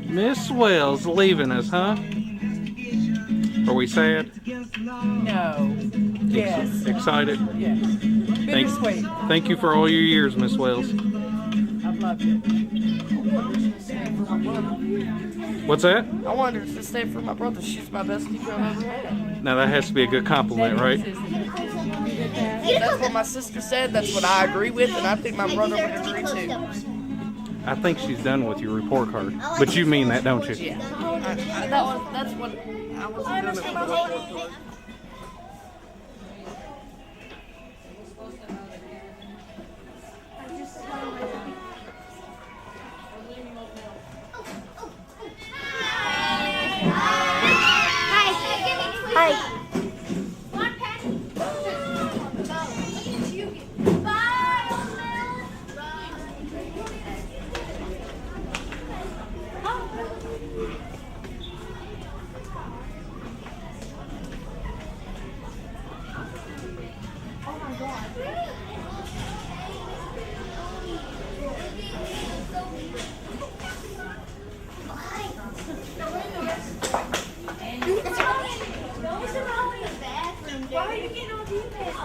Miss Wells leaving us, huh? Are we sad? No. Yes. Excited? Yes. Bittersweet. Thank you for all your years, Miss Wells. I've loved it. What's that? I wanted her to stay for my brother. She's my best teacher I've ever had. Now that has to be a good compliment, right? That's what my sister said. That's what I agree with, and I think my brother would agree too. I think she's done with your report card. But you mean that, don't you? Yeah. That's what I was doing it for the report card. Hi. Why are you getting all these bags?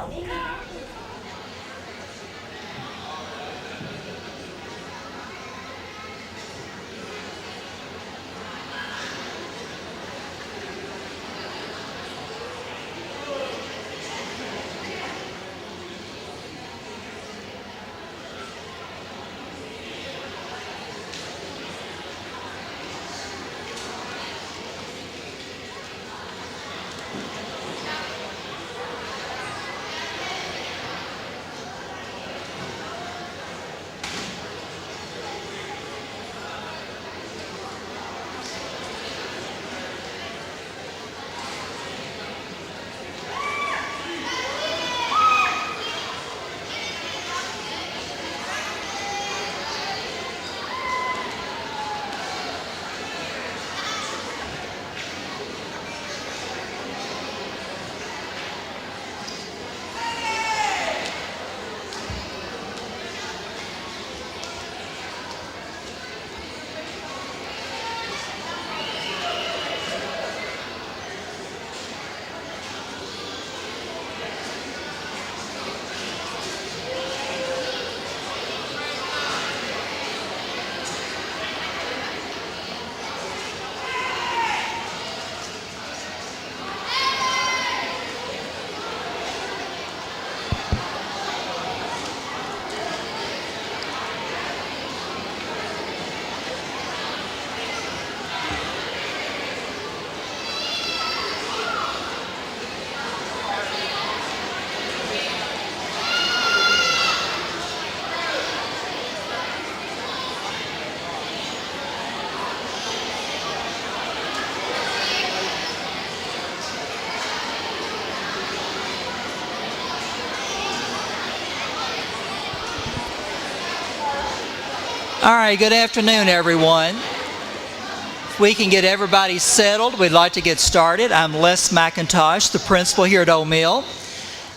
All right, good afternoon, everyone. If we can get everybody settled, we'd like to get started. I'm Les McIntosh, the principal here at O'Mill,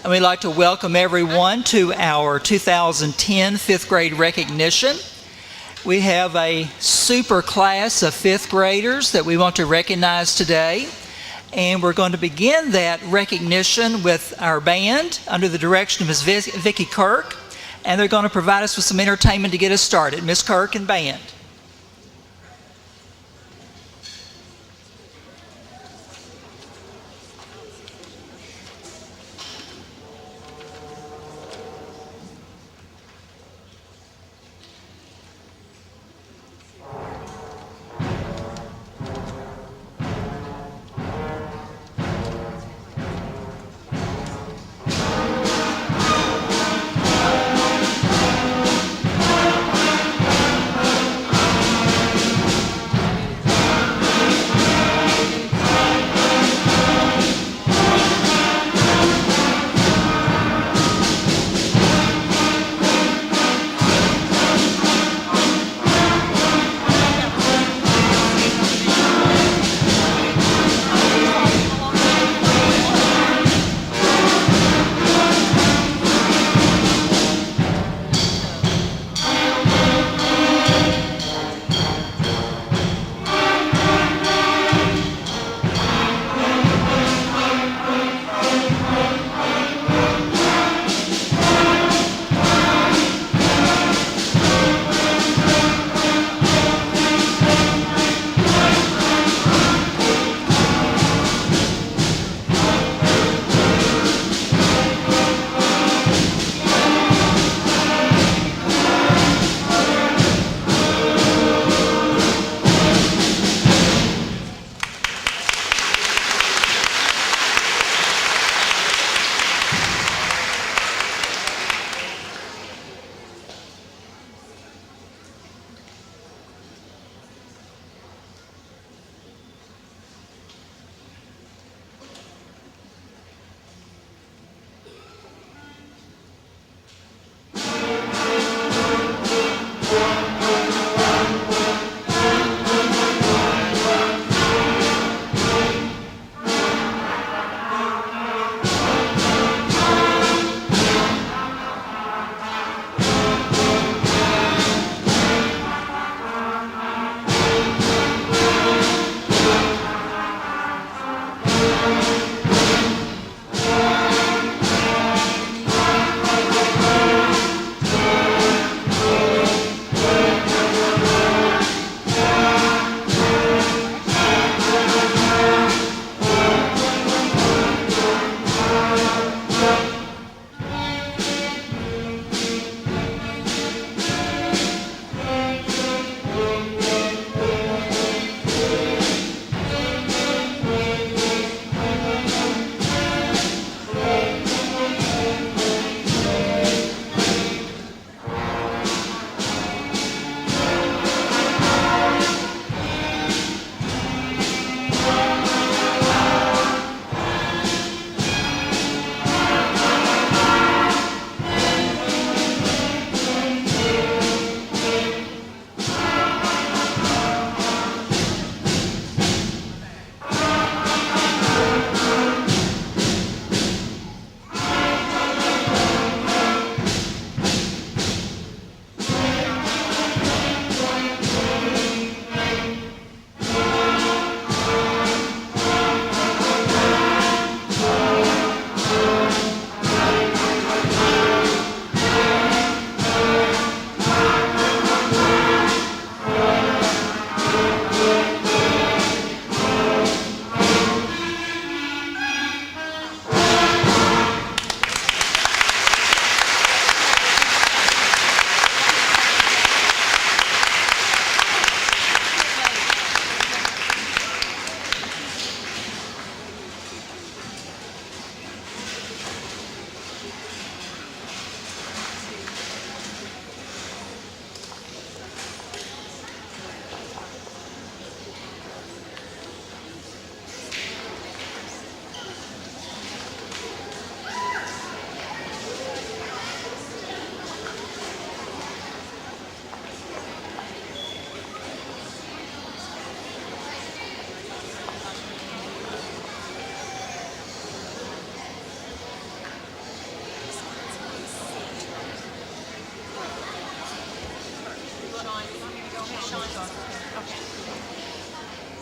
and we'd like to welcome everyone to our 2010 fifth grade recognition. We have a super class of fifth graders that we want to recognize today, and we're going to begin that recognition with our band under the direction of Ms. Vicki Kirk, and they're going to provide us with some entertainment to get us started. Ms. Kirk and band.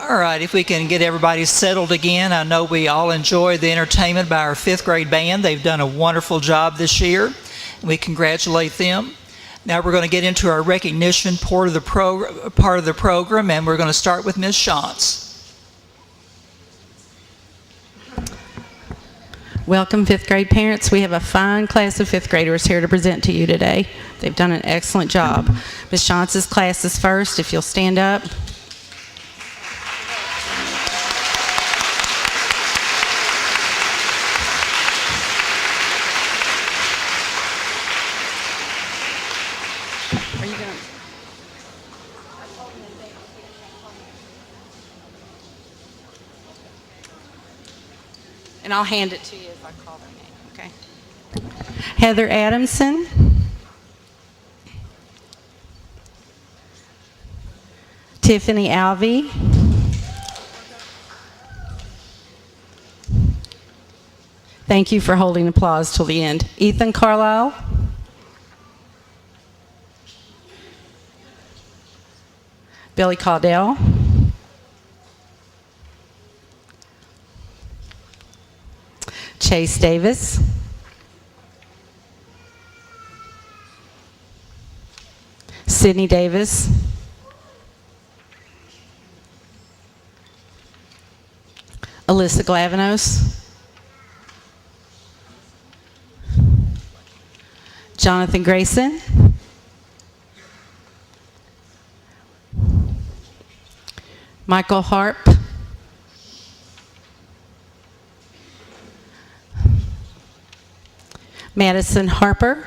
All right, if we can get everybody settled again. I know we all enjoyed the entertainment by our 5th grade band. They've done a wonderful job this year, and we congratulate them. Now we're going to get into our recognition part of the program, and we're going to start with Ms. Shantz. Welcome, 5th grade parents. We have a fine class of 5th graders here to present to you today. They've done an excellent job. Ms. Shantz's class is first. If you'll stand up. Are you going to... And I'll hand it to you if I call their name, okay? Heather Adamson. Tiffany Alvey. Thank you for holding applause till the end. Ethan Carlisle. Billy Caudell. Chase Davis. Sydney Davis. Alyssa Glavenos. Jonathan Grayson. Michael Harp. Madison Harper.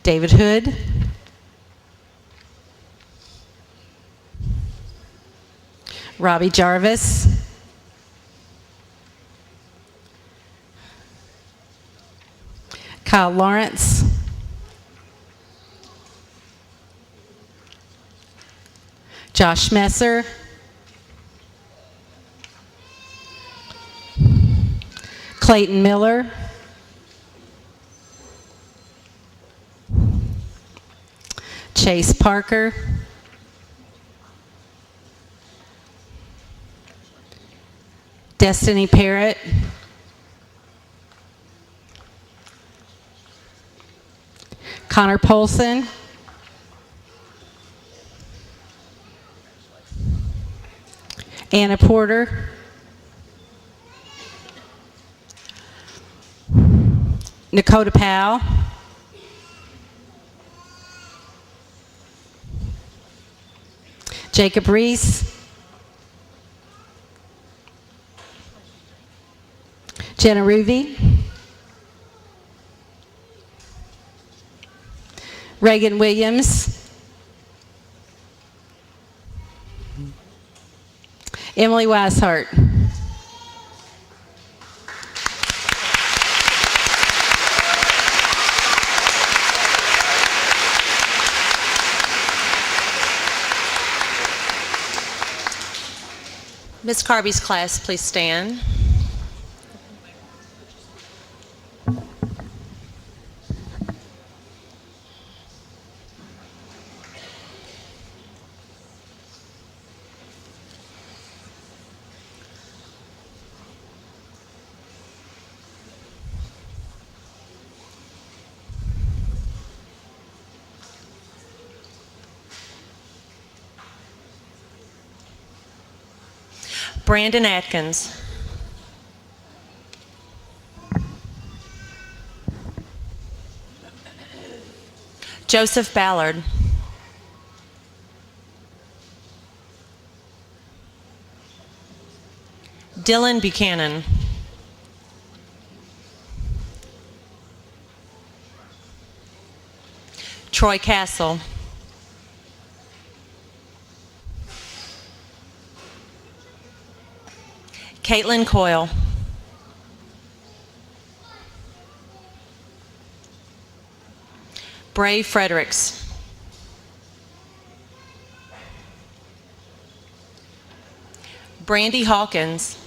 David Hood. Robbie Jarvis. Kyle Lawrence. Josh Messer. Clayton Miller. Chase Parker. Destiny Parrott. Connor Polson. Anna Porter. Dakota Powell. Jacob Reese. Jenna Ruby. Reagan Williams. Emily Weishart. Ms. Carby's class, please stand. Brandon Atkins. Joseph Ballard. Dylan Buchanan. Troy Castle. Caitlin Coyle. Bray Fredericks. Brandy Hawkins.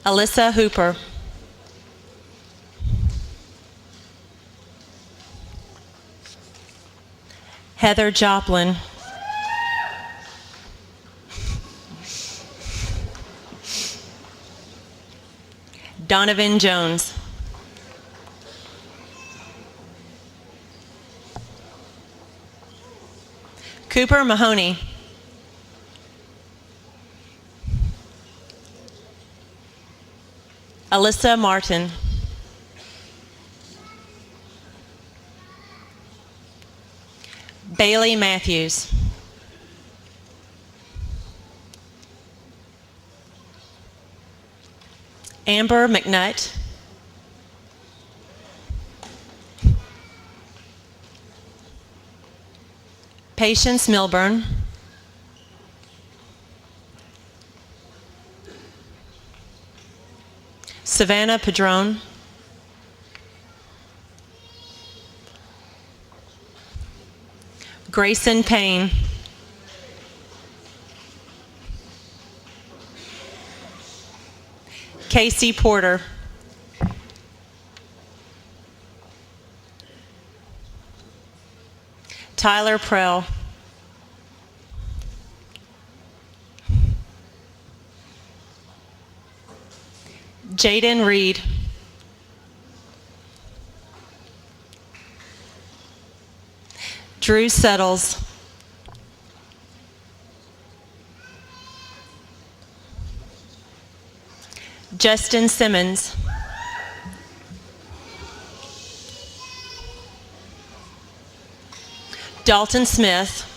Alyssa Hooper. Heather Joplin. Donovan Jones. Cooper Mahoney. Alyssa Martin. Bailey Matthews. Amber McNutt. Patience Milburn. Savannah Padron. Grayson Payne. Casey Porter. Tyler Prell. Jaden Reed. Drew Settles. Justin Simmons. Dalton Smith.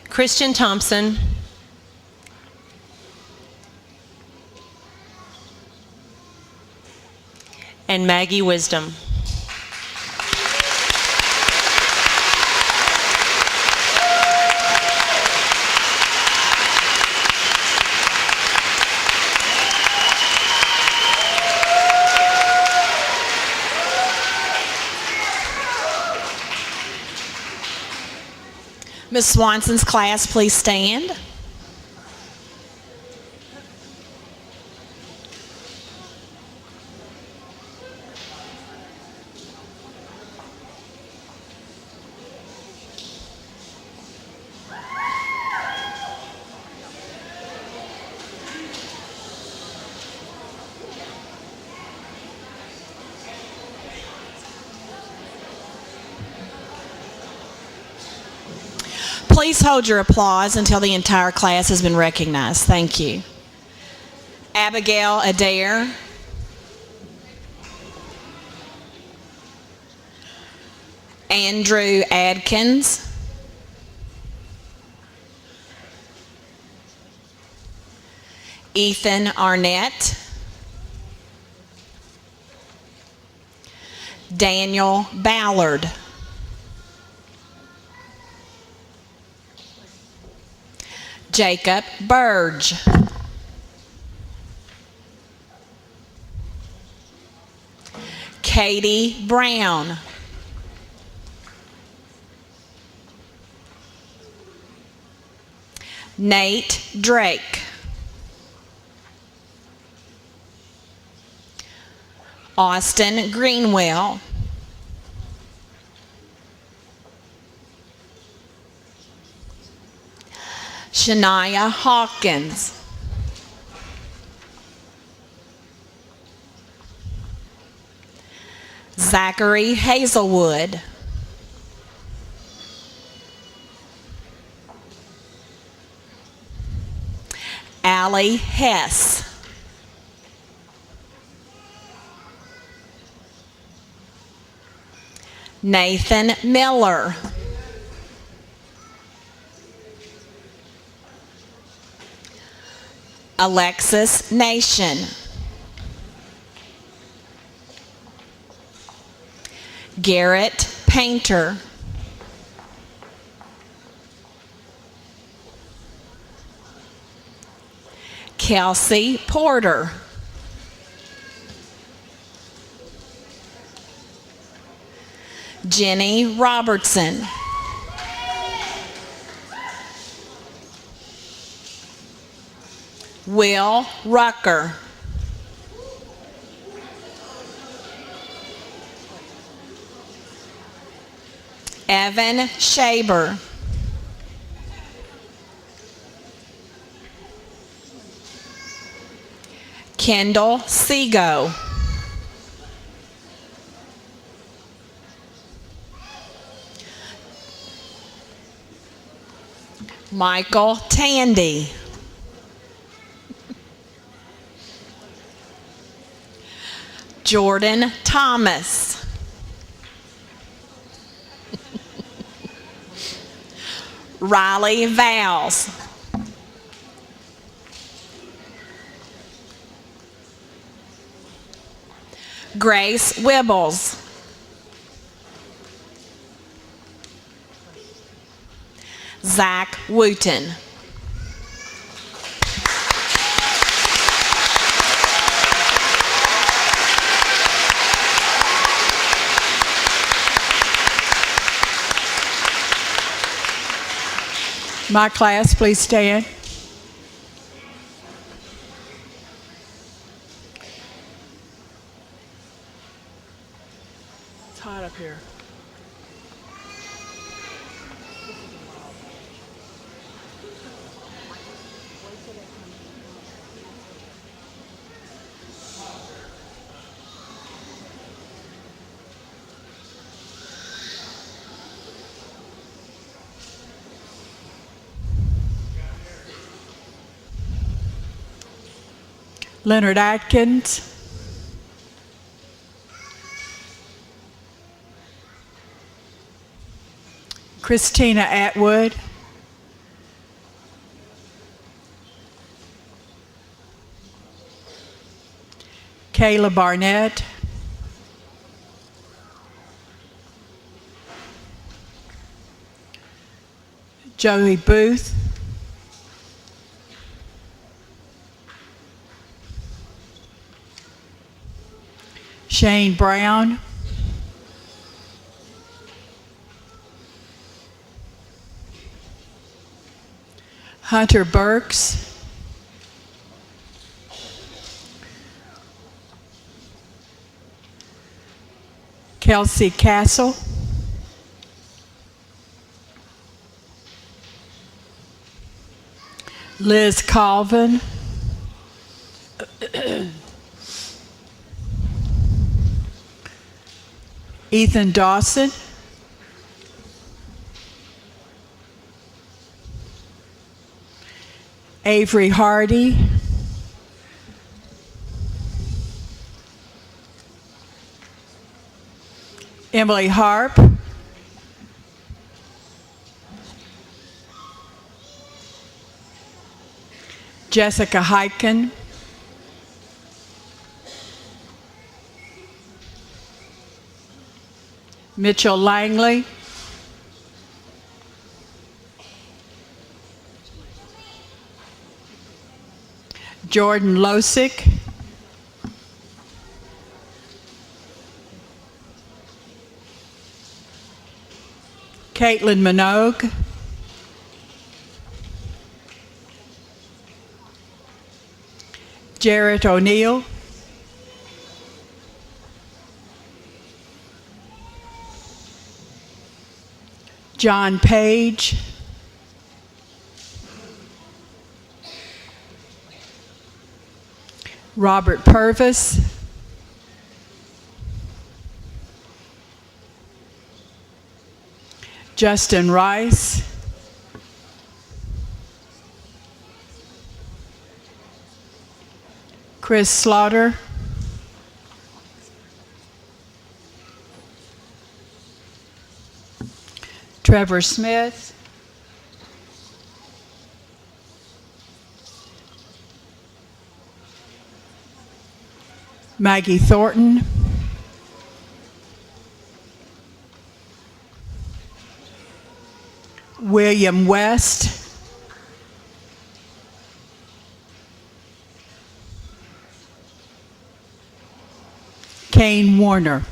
Christian Thompson. And Maggie Wisdom. Ms. Swanson's class, please stand. Please hold your applause until the entire class has been recognized. Thank you. Abigail Adair. Andrew Adkins. Ethan Arnett. Daniel Ballard. Jacob Burge. Katie Brown. Nate Drake. Austin Greenwell. Shania Hawkins. Zachary Hazelwood. Allie Hess. Nathan Miller. Alexis Nation. Garrett Painter. Kelsey Porter. Jenny Robertson. Will Rucker. Evan Shaber. Kendall Sego. Michael Tandy. Jordan Thomas. Riley Vowles. Grace Wibbles. Zach Wooten. My class, please stand. It's hot up here. Leonard Atkins. Christina Atwood. Kayla Barnett. Joey Booth. Shane Brown. Hunter Burks. Kelsey Castle. Liz Colvin. Ethan Dawson. Avery Hardy. Emily Harp. Jessica Hyken. Mitchell Langley. Jordan Losick. Caitlin Minogue. Jarrett O'Neill. John Page. Robert Purvis. Justin Rice. Chris Slaughter. Trevor Smith. Maggie Thornton. William West. Kane Warner.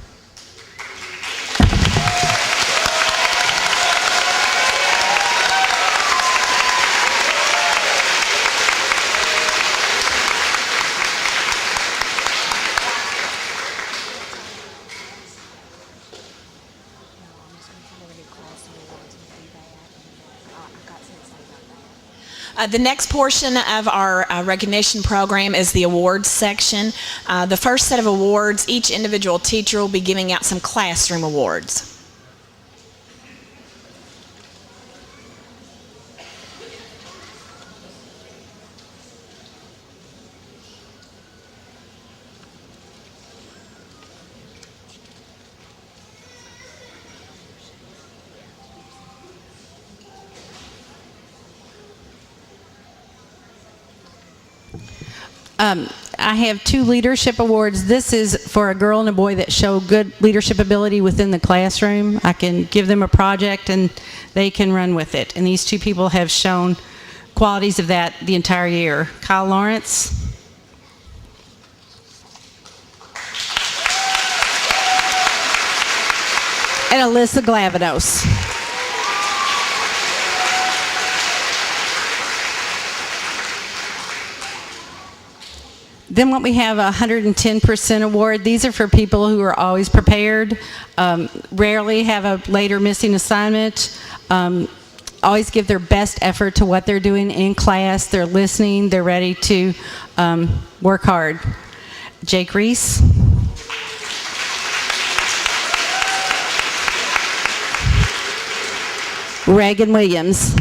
The next portion of our recognition program is the awards section. The first set of awards, each individual teacher will be giving out some classroom awards. I have 2 leadership awards. This is for a girl and a boy that show good leadership ability within the classroom. I can give them a project and they can run with it. And these 2 people have shown qualities of that the entire year. Kyle Lawrence. And Alyssa Glavanos. Then what we have a 110% award. These are for people who are always prepared, rarely have a later missing assignment, always give their best effort to what they're doing in class. They're listening. They're ready to work hard. Jake Reese. Reagan Williams.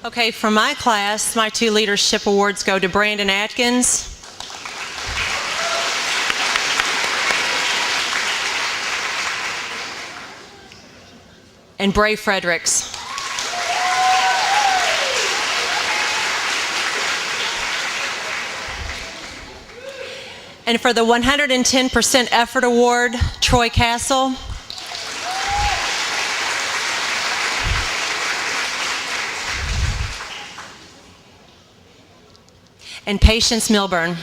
Okay, from my class, my 2 leadership awards go to Brandon Atkins and Bray Fredericks. And for the 110% effort award, Troy Castle. And Patience Milburn.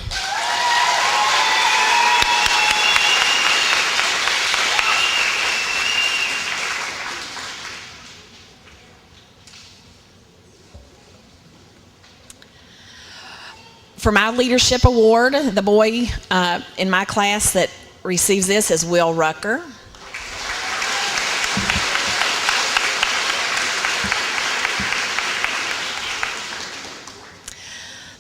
For my leadership award, the boy in my class that receives this is Will Rucker.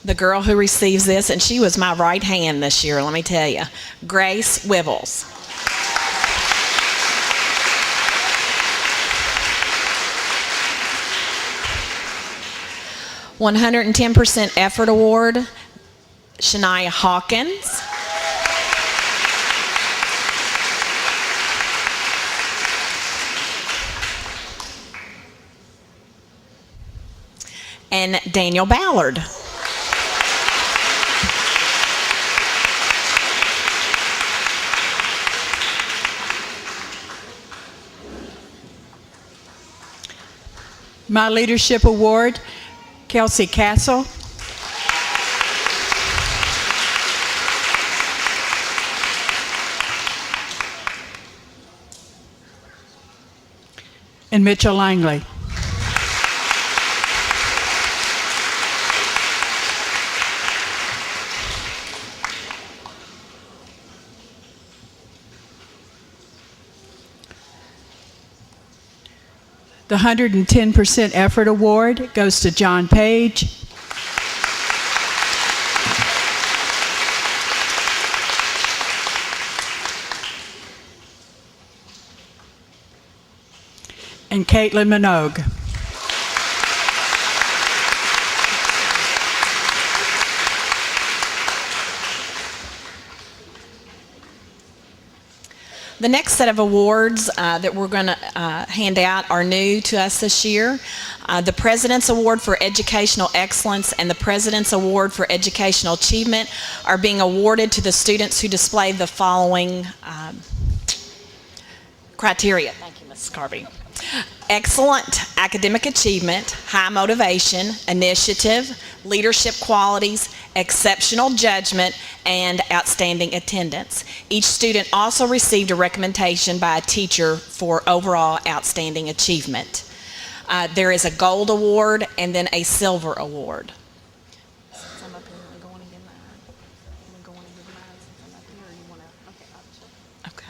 The girl who receives this, and she was my right hand this year, let me tell you, Grace Wibbles. "110% effort award, Shania Hawkins. And Daniel Ballard. My leadership award, Kelsey Castle. And Mitchell Langley. The 110% effort award goes to John Page. And Caitlin Minogue. The next set of awards that we're going to hand out are new to us this year. The President's Award for Educational Excellence and the President's Award for Educational Achievement are being awarded to the students who display the following criteria. Thank you, Mrs. Carvey. Excellent academic achievement, high motivation, initiative, leadership qualities, exceptional judgment, and outstanding attendance. Each student also received a recommendation by a teacher for overall outstanding achievement. There is a gold award and then a silver award. Okay.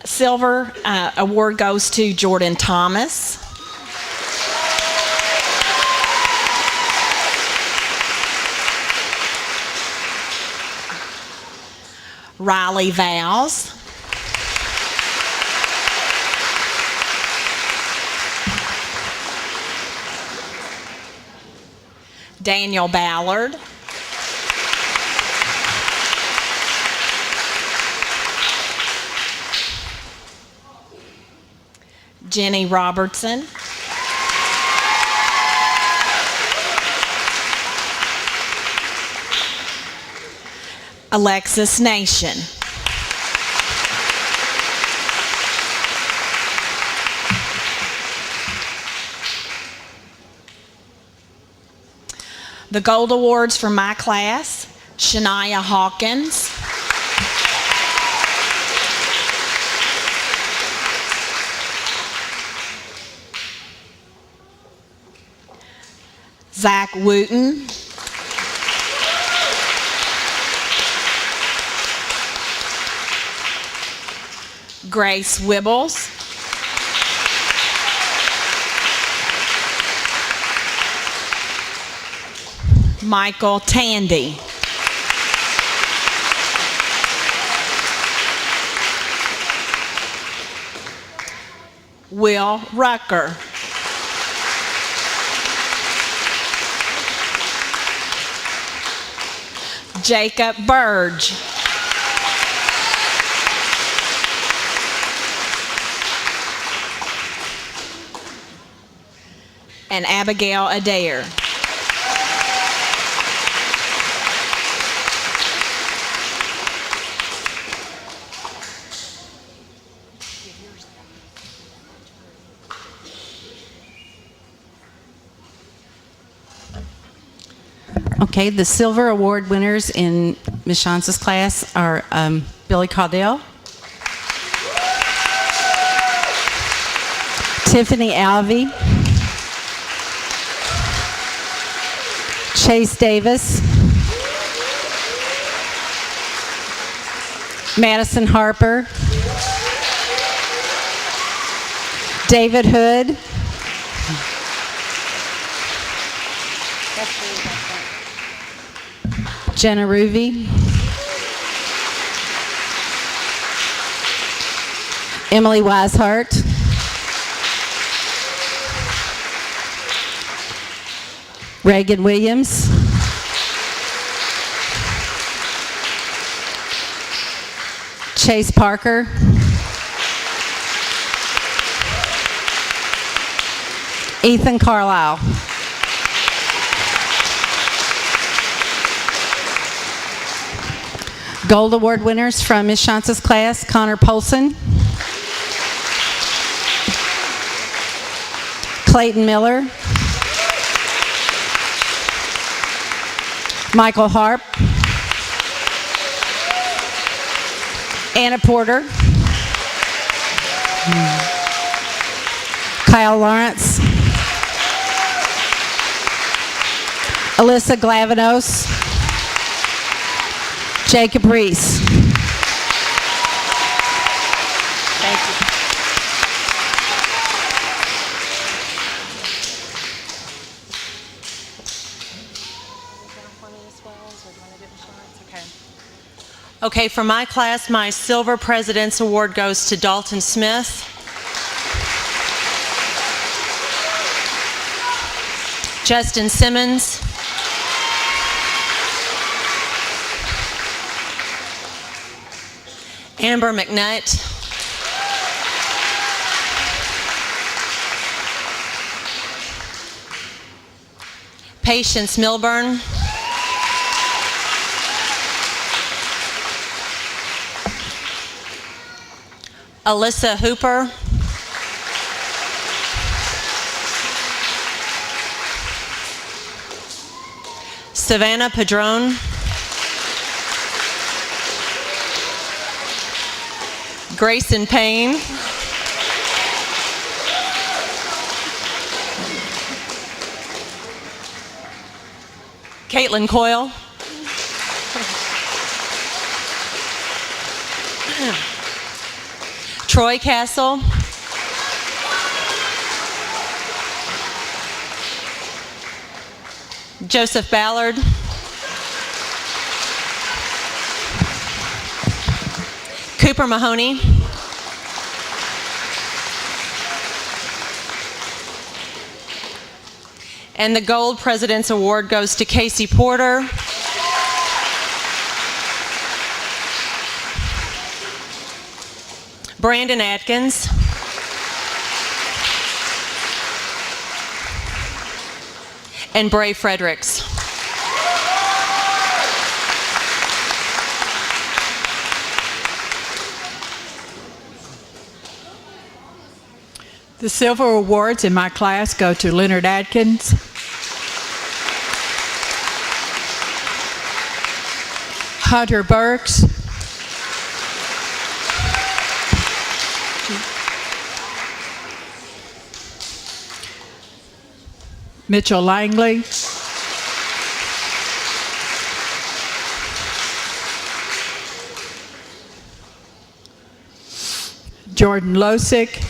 Silver award goes to Jordan Thomas. Riley Vowles. Daniel Ballard. Jenny Robertson. Alexis Nation. The gold awards for my class: Shania Hawkins, Zach Wooten, Grace Wibbles, Michael Tandy, Will Rucker, Jacob Burge, and Abigail Adair. Okay, the silver award winners in Ms. Shance's class are Billy Caudell, Tiffany Alvey, Chase Davis, Madison Harper, David Hood, Jenna Ruby, Emily Weishart, Reagan Williams, Chase Parker, Ethan Carlisle. Gold Award winners from Ms. Shance's class: Connor Polson, Clayton Miller, Michael Harp, Anna Porter, Kyle Lawrence, Alyssa Glavinos, Jacob Reese. Thank you. Okay, for my class, my Silver President's Award goes to Dalton Smith, Justin Simmons, Amber McNutt, Patience Milburn, Alyssa Hooper, Savannah Padron, Grayson Payne, Caitlin Coyle, Troy Castle. Joseph Ballard. Cooper Mahoney. And the Gold President's Award goes to Casey Porter. Brandon Atkins. And Bray Fredericks. The silver awards in my class go to Leonard Atkins, Hunter Burks, Mitchell Langley, Jordan Losick,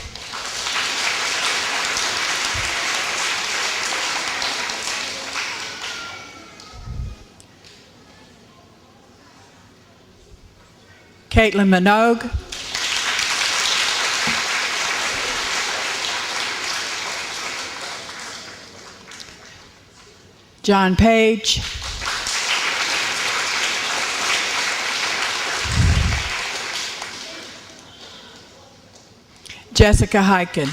Caitlin Minogue, John Page, Jessica Hyken.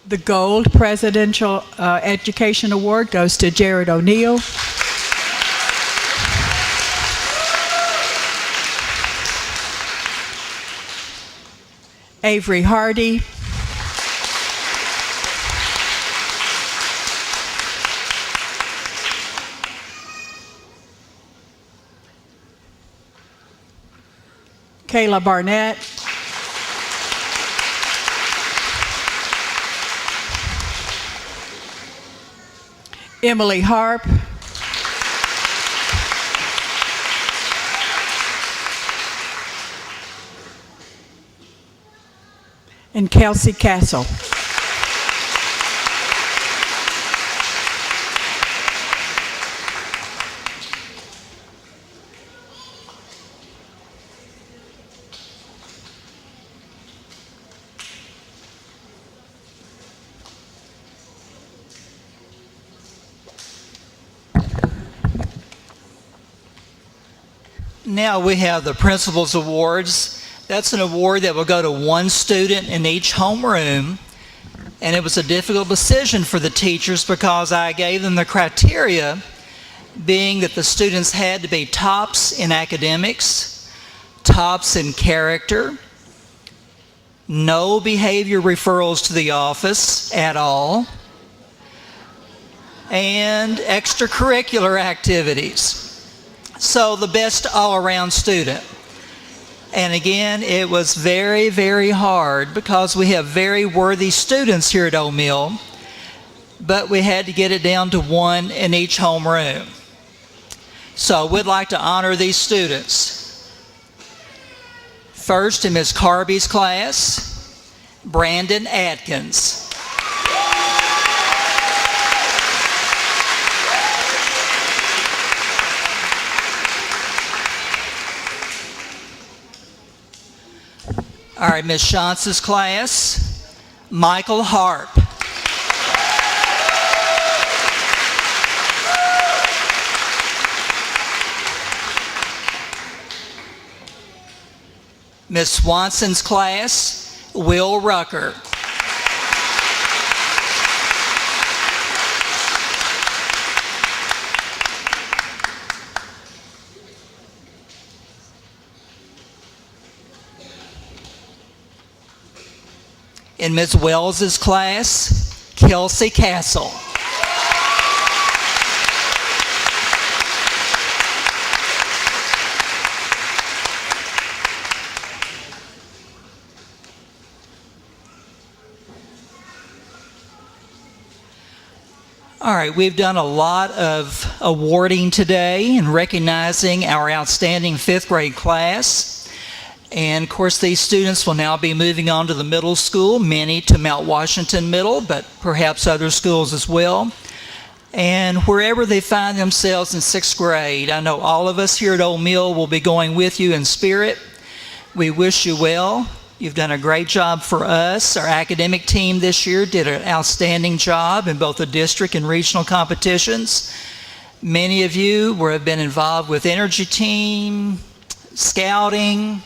The Gold Presidential Education Award goes to Jared O'Neill. Avery Hardy. Kayla Barnett. Emily Harp. And Kelsey Castle. Now we have the Principal's Awards. That's an award that will go to one student in each homeroom. And it was a difficult decision for the teachers because I gave them the criteria being that the students had to be tops in academics, tops in character, no behavior referrals to the office at all, and extracurricular activities. So the best all-around student. And again, it was very, very hard because we have very worthy students here at OMES, but we had to get it down to one in each homeroom. So we'd like to honor these students. First, in Ms. Carby's class, Brandon Atkins. All right, Ms. Shantz's class, Michael Harp. Ms. Swanson's class, Will Rucker. In Ms. Wells's class, Kelsey Castle. All right, we've done a lot of awarding today and recognizing our outstanding 5th grade class. And of course, these students will now be moving on to the middle school, many to Mount Washington Middle, but perhaps other schools as well. And wherever they find themselves in 6th grade, I know all of us here at Ole Mill will be going with you in spirit. We wish you well. You've done a great job for us. Our academic team this year did an outstanding job in both the district and regional competitions. Many of you have been involved with energy team, scouting,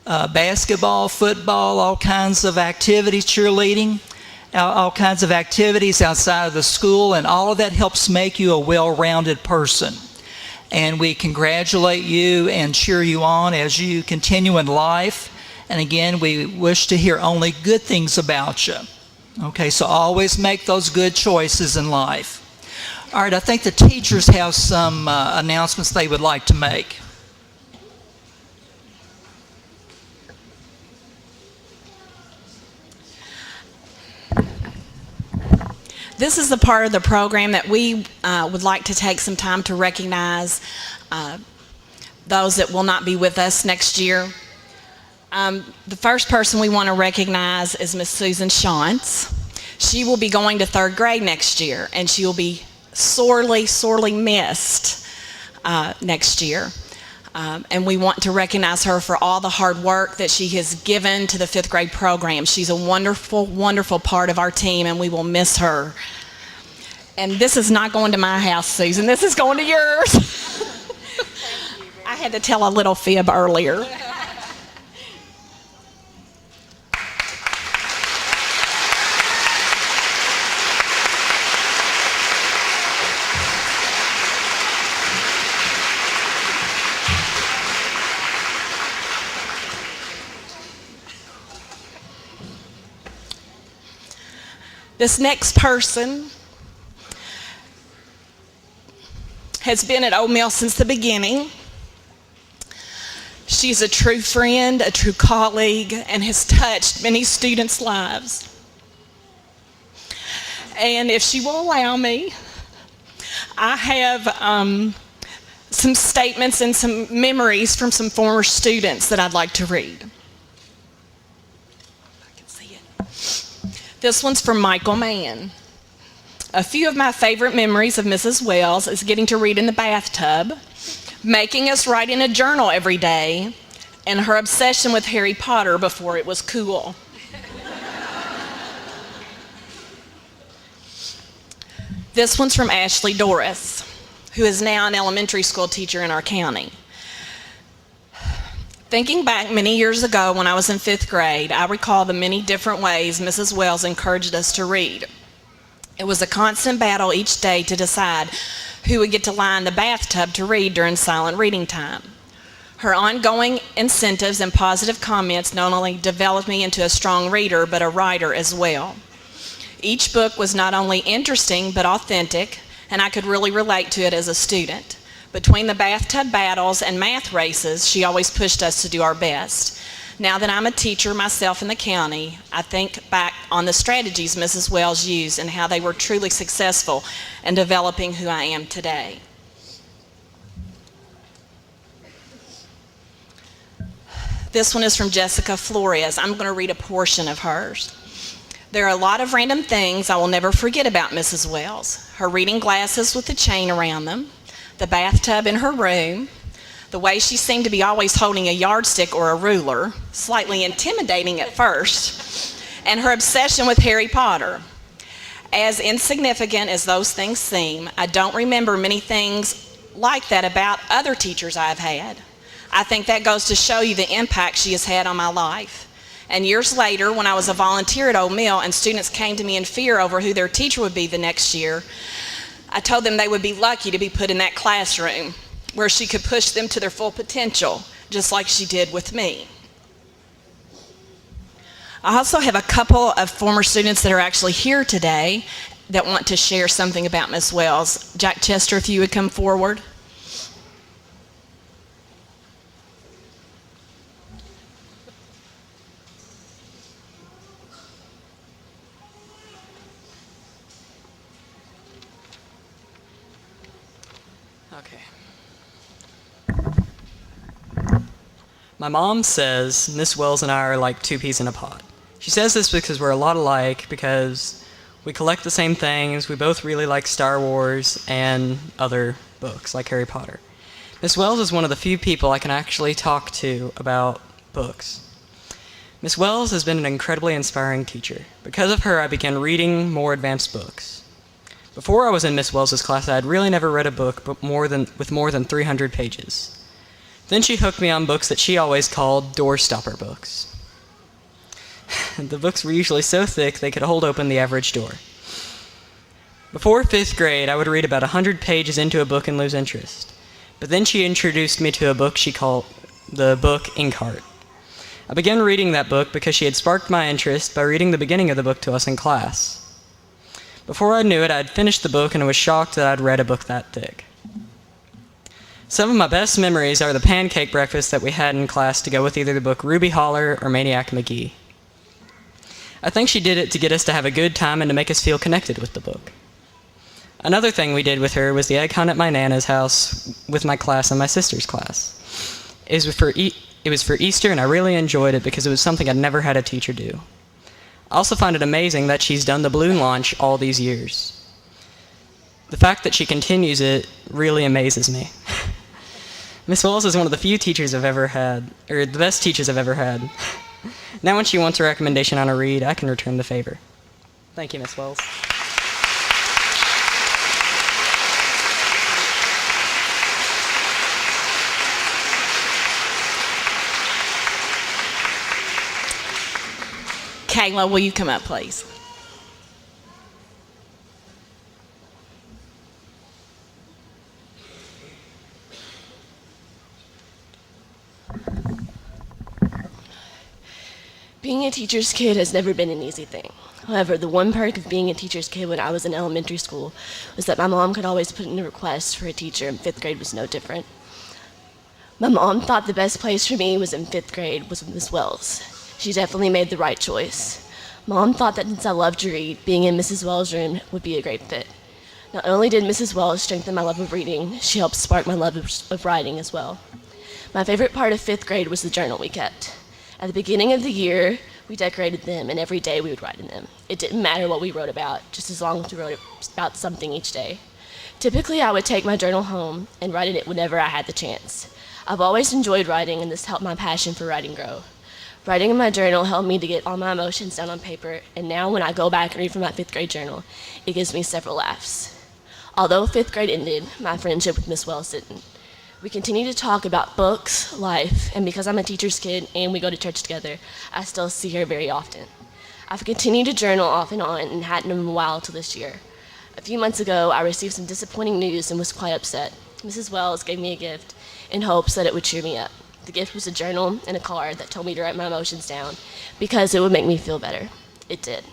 basketball, football, all kinds of activities, cheerleading, all kinds of activities outside of the school, and all of that helps make you a well-rounded person. And we congratulate you and cheer you on as you continue in life. And again, we wish to hear only good things about you. Okay, so always make those good choices in life. All right, I think the teachers have some announcements they would like to make. This is the part of the program that we would like to take some time to recognize those that will not be with us next year. The first person we want to recognize is Miss Susan Shantz. She will be going to 3rd grade next year, and she will be sorely, sorely missed next year. And we want to recognize her for all the hard work that she has given to the 5th grade program. She's a wonderful, wonderful part of our team, and we will miss her. And this is not going to my house, Susan. This is going to yours. I had to tell a little fib earlier. This next person has been at Ole Mill since the beginning. She's a true friend, a true colleague, and has touched many students' lives. And if she will allow me, I have some statements and some memories from some former students that I'd like to read. This one's from Michael Mann. A few of my favorite memories of Mrs. Wells is getting to read in the bathtub, making us write in a journal every day, and her obsession with Harry Potter before it was cool. This one's from Ashley Doris, who is now an elementary school teacher in our county. Thinking back many years ago when I was in 5th grade, I recall the many different ways Mrs. Wells encouraged us to read. It was a constant battle each day to decide who would get to lie in the bathtub to read during silent reading time. Her ongoing incentives and positive comments not only developed me into a strong reader, but a writer as well. Each book was not only interesting, but authentic, and I could really relate to it as a student. Between the bathtub battles and math races, she always pushed us to do our best. Now that I'm a teacher myself in the county, I think back on the strategies Mrs. Wells used and how they were truly successful in developing who I am today. This one is from Jessica Flores. I'm going to read a portion of hers. There are a lot of random things I will never forget about Mrs. Wells. Her reading glasses with the chain around them, the bathtub in her room, the way she seemed to be always holding a yardstick or a ruler, slightly intimidating at first, and her obsession with Harry Potter. As insignificant as those things seem, I don't remember many things like that about other teachers I've had. I think that goes to show you the impact she has had on my life. And years later, when I was a volunteer at Ole Mill and students came to me in fear over who their teacher would be the next year, I told them they would be lucky to be put in that classroom where she could push them to their full potential, just like she did with me. I also have a couple of former students that are actually here today that want to share something about Miss Wells. Jack Chester, if you would come forward. Okay. My mom says Miss Wells and I are like two peas in a pod. She says this because we're a lot alike, because we collect the same things, we both really like Star Wars and other books like Harry Potter. Miss Wells is one of the few people I can actually talk to about books. Miss Wells has been an incredibly inspiring teacher. Because of her, I began reading more advanced books. Before I was in Miss Wells's class, I had really never read a book with more than 300 pages. Then she hooked me on books that she always called door-stopper books. The books were usually so thick they could hold open the average door. Before 5th grade, I would read about 100 pages into a book and lose interest. But then she introduced me to a book she called the book Inkheart. I began reading that book because she had sparked my interest by reading the beginning of the book to us in class. Before I knew it, I had finished the book and was shocked that I'd read a book that thick. Some of my best memories are the pancake breakfast that we had in class to go with either the book Ruby Holler or Maniac McGee. I think she did it to get us to have a good time and to make us feel connected with the book. Another thing we did with her was the egg hunt at my Nana's house with my class and my sister's class. It was for Easter, and I really enjoyed it because it was something I'd never had a teacher do. I also find it amazing that she's done the balloon launch all these years. The fact that she continues it really amazes me. Miss Wells is one of the few teachers I've ever had, or the best teachers I've ever had. Now when she wants a recommendation on a read, I can return the favor. Thank you, Miss Wells. Kayla, will you come up, please? Being a teacher's kid has never been an easy thing. However, the one perk of being a teacher's kid when I was in elementary school was that my mom could always put in a request for a teacher, and 5th grade was no different. My mom thought the best place for me was in 5th grade was with Miss Wells. She definitely made the right choice. Mom thought that since I loved to read, being in Mrs. Wells' room would be a great fit. Not only did Mrs. Wells strengthen my love of reading, she helped spark my love of writing as well. My favorite part of 5th grade was the journal we kept. At the beginning of the year, we decorated them, and every day we would write in them. It didn't matter what we wrote about, just as long as we wrote about something each day. Typically, I would take my journal home and write in it whenever I had the chance. I've always enjoyed writing, and this helped my passion for writing grow. Writing in my journal helped me to get all my emotions down on paper, and now when I go back and read from my 5th grade journal, it gives me several laughs. Although 5th grade ended, my friendship with Miss Wells didn't. We continue to talk about books, life, and because I'm a teacher's kid and we go to church together, I still see her very often. I've continued to journal off and on and hadn't in a while till this year. A few months ago, I received some disappointing news and was quite upset. Mrs. Wells gave me a gift in hopes that it would cheer me up. The gift was a journal and a card that told me to write my emotions down because it would make me feel better. It did.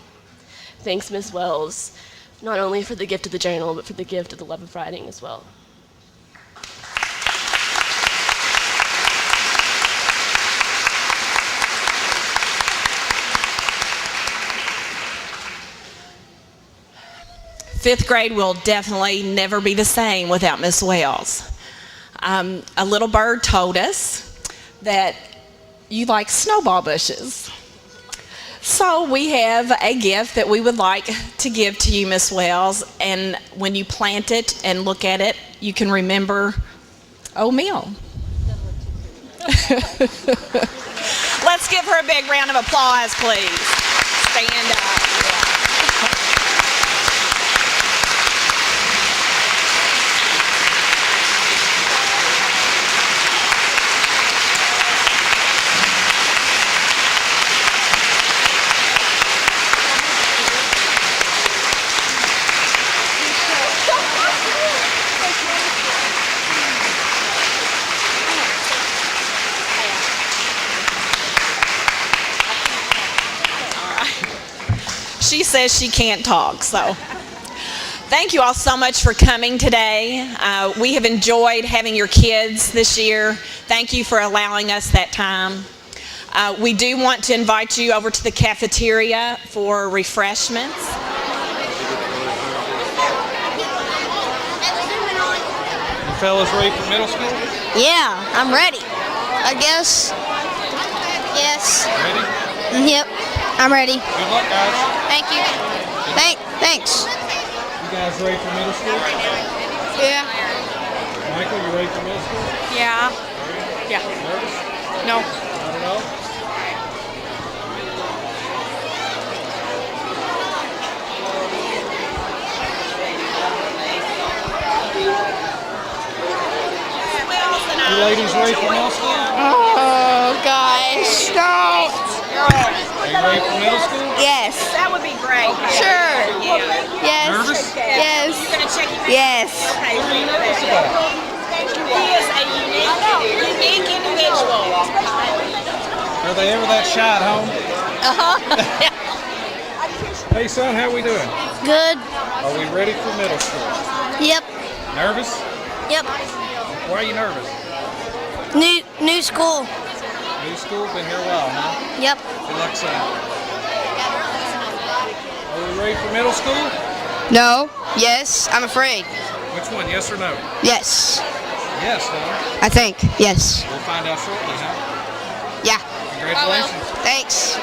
Thanks, Miss Wells, not only for the gift of the journal, but for the gift of the love of writing as well. Fifth grade will definitely never be the same without Miss Wells. A little bird told us that you like snowball bushes. So we have a gift that we would like to give to you, Miss Wells, and when you plant it and look at it, you can remember OMES. Let's give her a big round of applause, please. Stand up. She says she can't talk, so thank you all so much for coming today. We have enjoyed having your kids this year. Thank you for allowing us that time. We do want to invite you over to the cafeteria for refreshments. fellas ready for middle school? Yeah, I'm ready. I guess. Yes. Ready? Yep. I'm ready. Good luck, guys. Thank you. Thanks. You guys ready for middle school? Yeah. Michael, you ready for middle school? Yeah. Yeah. Nervous? No. Not at all? You ladies ready for middle school? Oh, gosh. No. Are you ready for middle school? Yes. That would be great. Sure. Yes. Nervous? Yes. Yes. Okay. What are you nervous about? He is a unique individual. Are they ever that shy at home? Uh-huh. Hey son, how we doing? Good. Are we ready for middle school? Yep. Nervous? Yep. Why are you nervous? New school. New school, been here a while, huh? Yep. Good luck, son. Are we ready for middle school? No. Yes. I'm afraid. Which one, yes or no? Yes. Yes, huh? I think. Yes. We'll find out shortly, huh? Yeah. Congratulations. Thanks.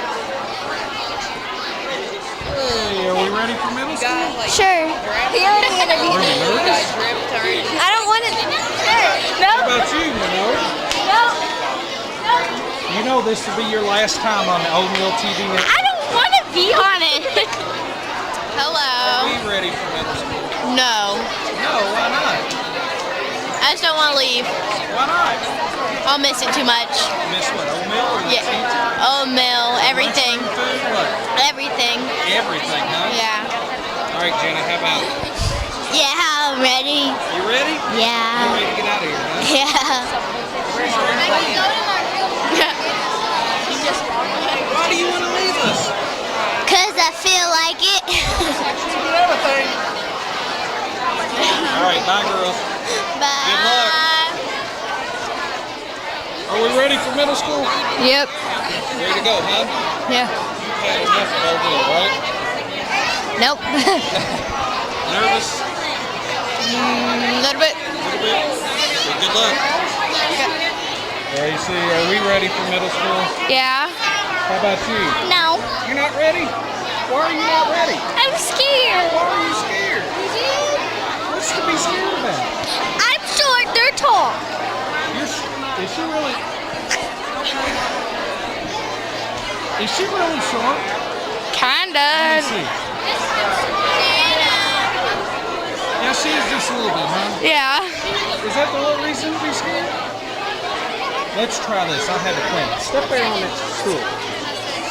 Hey, are we ready for middle school? Sure. He already interviewed Are you nervous? I don't want to. How about you, Manoj? You know this will be your last time on the OMES-TV network. I don't want to be on it. Are Hello. we ready for middle school? No. No, why not? I just don't want to leave. Why not? I'll miss it too much. Miss what, oatmeal or the Yeah. teacher? Oh, mill. Everything. Lunchtime food, what? Everything. Everything, huh? Yeah. All right, Jenna, how about it? Yeah, I'm ready. You ready? You're Yeah. ready to get out of here, huh? Yeah. Why do you want to leave us? Because I feel like it. All right, bye, girls. Bye. Good luck. Are we ready for middle school? Yep. Ready to go, huh? Yeah. You've had enough of oatmeal, right? Nope. Nervous? A little bit. A little bit? Well, good luck. AC, are we ready for middle school? Yeah. How about you? No. You're not ready? Why are you not ready? I'm scared. Why are you scared? What's to be scared about? I'm short. They're tall. Is she really? Is she really short? Kinda. Let me see. Yeah, she is just a little bit, huh? Yeah. Is that the whole reason to be scared? Let's try this. I'll have a plan. Step there on that stool.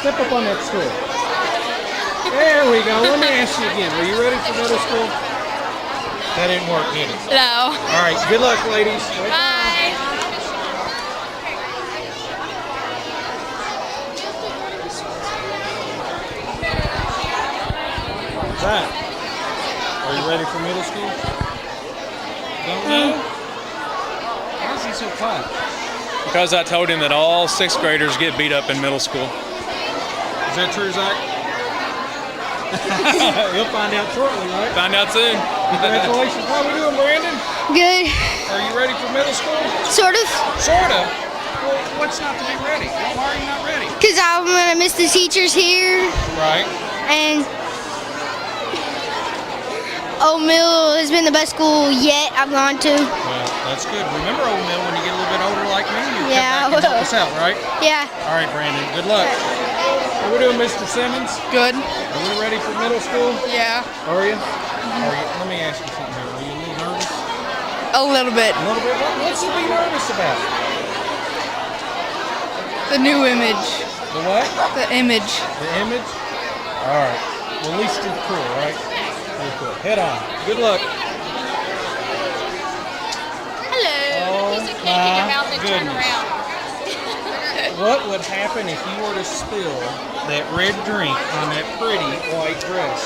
Step up on that stool. There we go. Let me ask you again. Are you ready for middle school? That didn't work, did it? No. All right. Good luck, ladies. Bye. Right. Are you ready for middle school? Don't know? Why is he so quiet? Because I told him that all sixth graders get beat up in middle school. Is that true, Zach? You'll find out shortly, right? Find out soon. Congratulations. How are we doing, Brandon? Good. Are you ready for middle school? Sort of. Sort of. Well, what's not to be ready? Why are you not ready? Because I'm going to miss the teachers here. Right. And O'Mill has been the best school yet I've gone to. Well, that's good. Remember, O'Mill, when you get a little bit older like me, you Yeah, come back and help us out, right? Yeah. All right, Brandon. Good luck. How we doing, Mr. Simmons? Good. Are we ready for middle school? Yeah. Are you? Are you? Let me ask you something here. Are you a little nervous? A little bit. A little bit? What's to be nervous about? The new image. The what? The image. The image? All right. Well, at least you're cool, right? You're cool. Head on. Good luck. Hello. Oh, my goodness. What would happen if you were to spill that red drink on that pretty white dress?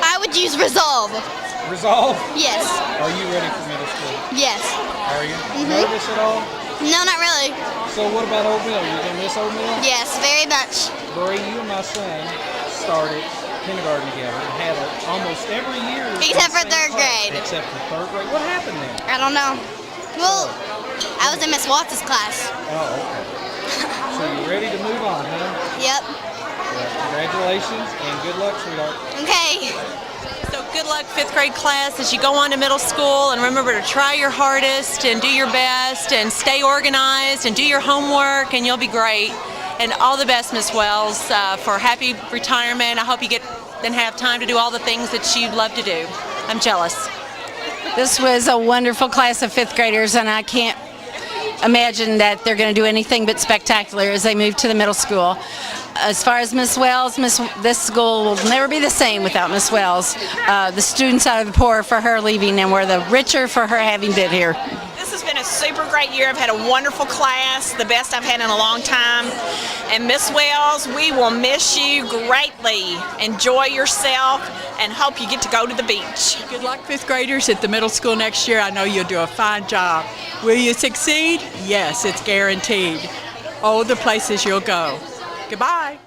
I would use Resolve. Resolve? Yes. Are you ready for middle school? Yes. Are you? Nervous at all? No, not really. So what about oatmeal? You gonna miss oatmeal? Yes, very much. Bree, you and my son started kindergarten together and had it almost every year. Except for in the third same class. grade. Except for third grade. What happened then? I don't know. Well, I was in Miss Watts' class. Oh, okay. So you're ready to move on, huh? Yep. Well, congratulations and good luck, sweetheart. Okay. So good luck, 5th grade class, as you go on to middle school, and remember to try your hardest and do your best and stay organized and do your homework, and you'll be great. And all the best, Miss Wells, for happy retirement. I hope you get and have time to do all the things that you love to do. I'm jealous. This was a wonderful class of 5th graders, and I can't imagine that they're going to do anything but spectacular as they move to the middle school. As far as Miss Wells, this school will never be the same without Miss Wells. The students are the poorer for her leaving, and we're the richer for her having been here. This has been a super great year. I've had a wonderful class, the best I've had in a long time. And Miss Wells, we will miss you greatly. Enjoy yourself and hope you get to go to the beach. Good luck, 5th graders, at the middle school next year. I know you'll do a fine job. Will you succeed? Yes, it's guaranteed. Oh, the places you'll go. Goodbye.